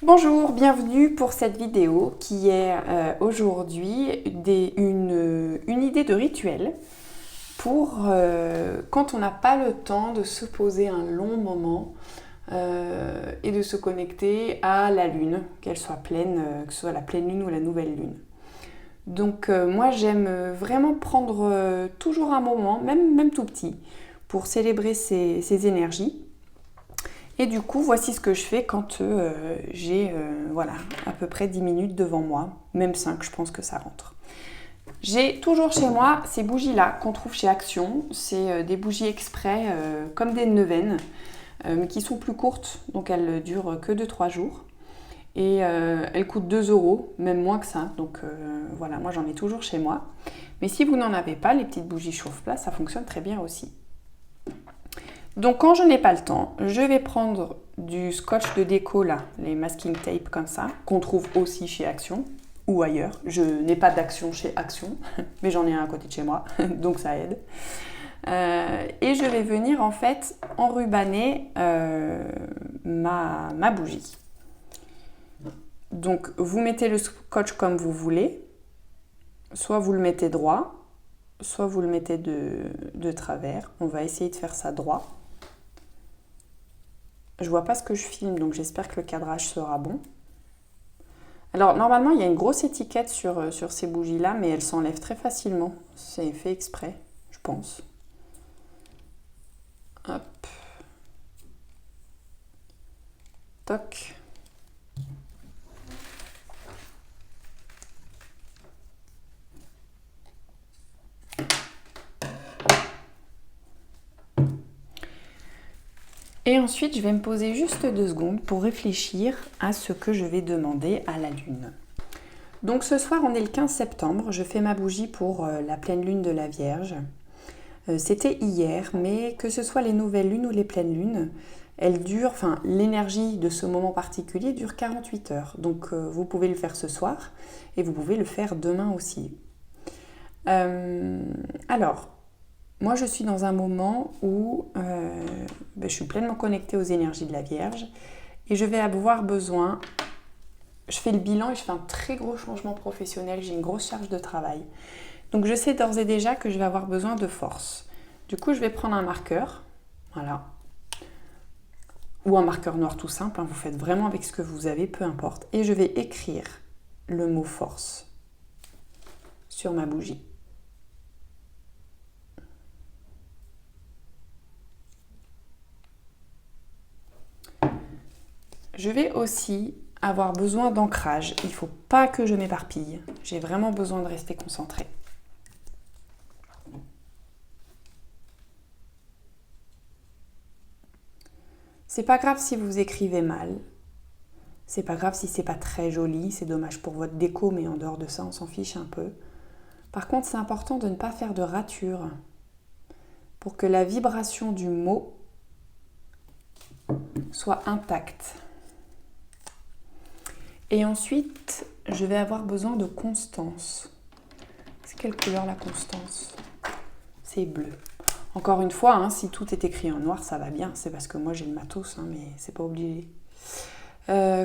Bonjour, bienvenue pour cette vidéo qui est aujourd'hui une idée de rituel pour quand on n'a pas le temps de se poser un long moment et de se connecter à la lune, qu'elle soit pleine, que ce soit la pleine lune ou la nouvelle lune. Donc moi j'aime vraiment prendre toujours un moment, même tout petit, pour célébrer ces énergies. Et du coup, voici ce que je fais quand j'ai voilà, à peu près 10 minutes devant moi, même 5, je pense que ça rentre. J'ai toujours chez moi ces bougies-là qu'on trouve chez Action. C'est des bougies exprès comme des neuvaines, mais qui sont plus courtes, donc elles durent que 2-3 jours. Et elles coûtent 2 euros, même moins que ça. Donc voilà, moi j'en ai toujours chez moi. Mais si vous n'en avez pas, les petites bougies chauffe-plat, ça fonctionne très bien aussi. Donc quand je n'ai pas le temps, je vais prendre du scotch de déco là, les masking tape comme ça, qu'on trouve aussi chez Action ou ailleurs. Je n'ai pas d'Action chez Action, mais j'en ai un à côté de chez moi, donc ça aide. Et je vais venir en fait enrubanner ma bougie. Donc vous mettez le scotch comme vous voulez, soit vous le mettez droit, soit vous le mettez de travers. On va essayer de faire ça droit. Je vois pas ce que je filme, donc j'espère que le cadrage sera bon. Alors normalement il y a une grosse étiquette sur ces bougies là, mais elle s'enlève très facilement. C'est fait exprès, je pense. Hop. Toc. Et ensuite, je vais me poser juste 2 secondes pour réfléchir à ce que je vais demander à la lune. Donc ce soir, on est le 15 septembre, je fais ma bougie pour la pleine lune de la Vierge. C'était hier, mais que ce soit les nouvelles lunes ou les pleines lunes, l'énergie de ce moment particulier dure 48 heures. Donc vous pouvez le faire ce soir et vous pouvez le faire demain aussi. Alors, moi, je suis dans un moment où je suis pleinement connectée aux énergies de la Vierge et je vais avoir besoin, je fais le bilan et je fais un très gros changement professionnel, j'ai une grosse charge de travail. Donc je sais d'ores et déjà que je vais avoir besoin de force. Du coup, je vais prendre un marqueur, voilà, ou un marqueur noir tout simple, vous faites vraiment avec ce que vous avez, peu importe, et je vais écrire le mot force sur ma bougie. Je vais aussi avoir besoin d'ancrage. Il ne faut pas que je m'éparpille. J'ai vraiment besoin de rester concentrée. C'est pas grave si vous écrivez mal. C'est pas grave si c'est pas très joli. C'est dommage pour votre déco, mais en dehors de ça, on s'en fiche un peu. Par contre, c'est important de ne pas faire de rature pour que la vibration du mot soit intacte. Et ensuite, je vais avoir besoin de constance. C'est quelle couleur la constance? C'est bleu. Encore une fois, si tout est écrit en noir, ça va bien. C'est parce que moi j'ai le matos, mais c'est pas obligé.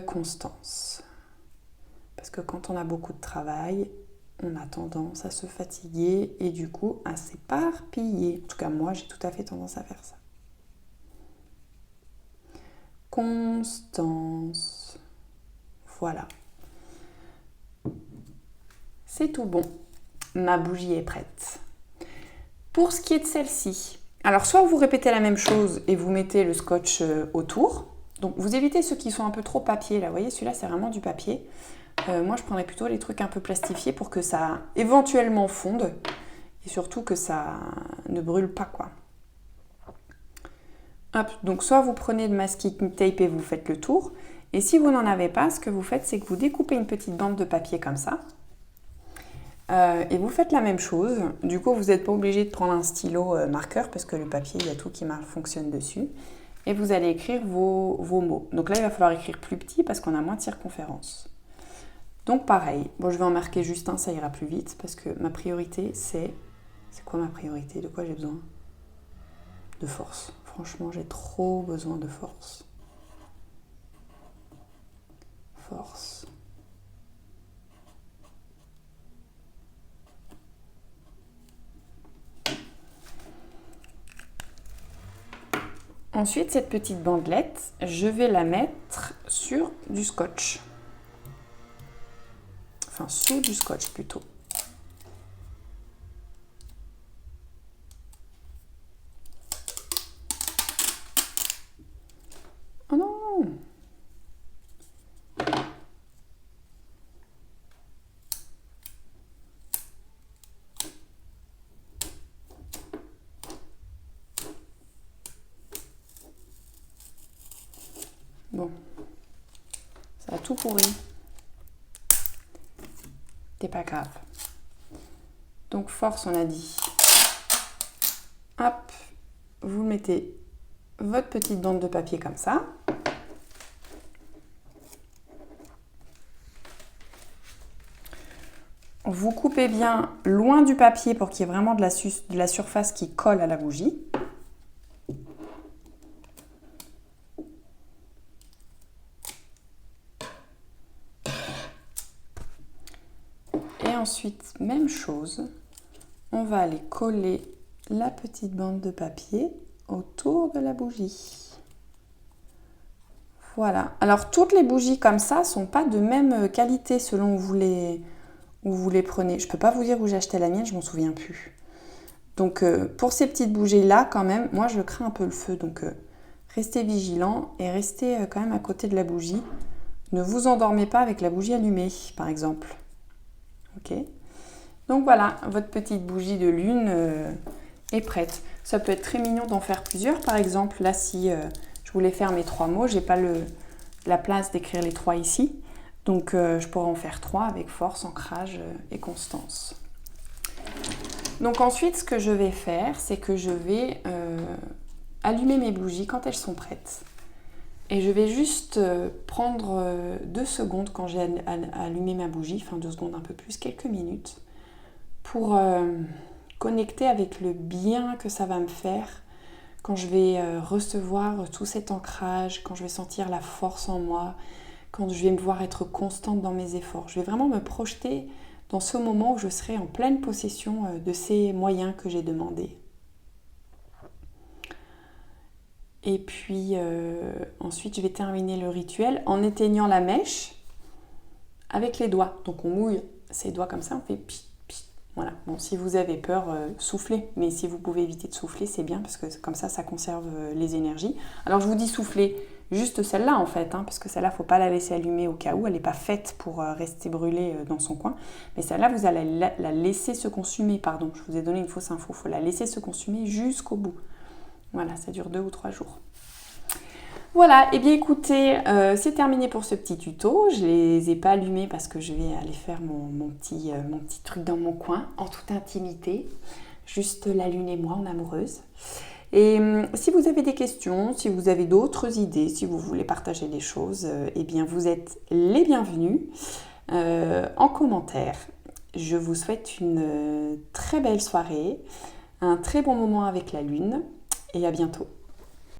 Constance. Parce que quand on a beaucoup de travail, on a tendance à se fatiguer et du coup à s'éparpiller. En tout cas, moi j'ai tout à fait tendance à faire ça. Constance. Voilà. C'est tout bon. Ma bougie est prête. Pour ce qui est de celle-ci, alors soit vous répétez la même chose et vous mettez le scotch autour. Donc vous évitez ceux qui sont un peu trop papier. Là, vous voyez, celui-là c'est vraiment du papier. Moi je prendrais plutôt les trucs un peu plastifiés pour que ça éventuellement fonde et surtout que ça ne brûle pas, quoi. Hop, donc soit vous prenez le masking tape et vous faites le tour. Et si vous n'en avez pas, ce que vous faites, c'est que vous découpez une petite bande de papier comme ça. Et vous faites la même chose. Du coup, vous n'êtes pas obligé de prendre un stylo marqueur parce que le papier, il y a tout qui fonctionne dessus. Et vous allez écrire vos mots. Donc là, il va falloir écrire plus petit parce qu'on a moins de circonférence. Donc pareil, bon, je vais en marquer juste un, ça ira plus vite parce que ma priorité, c'est... C'est quoi ma priorité? De quoi j'ai besoin? De force. Franchement, j'ai trop besoin de force. force. Ensuite, cette petite bandelette, je vais la mettre sur du scotch. Enfin, sous du scotch plutôt. Oh non! Bon, ça a tout pourri. C'est pas grave. Donc force, on a dit. Hop, vous mettez votre petite bande de papier comme ça. Vous coupez bien loin du papier pour qu'il y ait vraiment de la surface qui colle à la bougie. Et ensuite, même chose, on va aller coller la petite bande de papier autour de la bougie. Voilà. Alors, toutes les bougies comme ça ne sont pas de même qualité selon où vous les prenez. Je ne peux pas vous dire où j'ai acheté la mienne, je ne m'en souviens plus. Donc, pour ces petites bougies-là, quand même, moi, je crains un peu le feu. Donc, restez vigilants et restez quand même à côté de la bougie. Ne vous endormez pas avec la bougie allumée, par exemple. Ok. Donc voilà, votre petite bougie de lune est prête. Ça peut être très mignon d'en faire plusieurs. Par exemple, là, si je voulais faire mes 3 mots, j'ai pas la place d'écrire les 3 ici. Donc, je pourrais en faire 3 avec force, ancrage et constance. Donc ensuite, ce que je vais faire, c'est que je vais allumer mes bougies quand elles sont prêtes. Et je vais juste prendre 2 secondes quand j'ai allumé ma bougie, enfin 2 secondes un peu plus, quelques minutes, pour connecter avec le bien que ça va me faire quand je vais recevoir tout cet ancrage, quand je vais sentir la force en moi, quand je vais me voir être constante dans mes efforts. Je vais vraiment me projeter dans ce moment où je serai en pleine possession de ces moyens que j'ai demandés. Et puis ensuite, je vais terminer le rituel en éteignant la mèche avec les doigts. Donc on mouille ses doigts comme ça, on fait pit, pit. Voilà. Bon, si vous avez peur, soufflez. Mais si vous pouvez éviter de souffler, c'est bien parce que comme ça conserve les énergies. Alors je vous dis souffler, juste celle-là en fait, parce que celle-là, il ne faut pas la laisser allumer au cas où. Elle n'est pas faite pour rester brûlée dans son coin. Mais celle-là, vous allez la laisser se consumer. Pardon, je vous ai donné une fausse info. Il faut la laisser se consumer jusqu'au bout. Voilà, ça dure 2 ou 3 jours. Voilà, et bien écoutez, c'est terminé pour ce petit tuto. Je ne les ai pas allumés parce que je vais aller faire mon petit truc dans mon coin, en toute intimité. Juste la lune et moi, en amoureuse. Et si vous avez des questions, si vous avez d'autres idées, si vous voulez partager des choses, eh bien vous êtes les bienvenus en commentaire. Je vous souhaite une très belle soirée, un très bon moment avec la lune et à bientôt.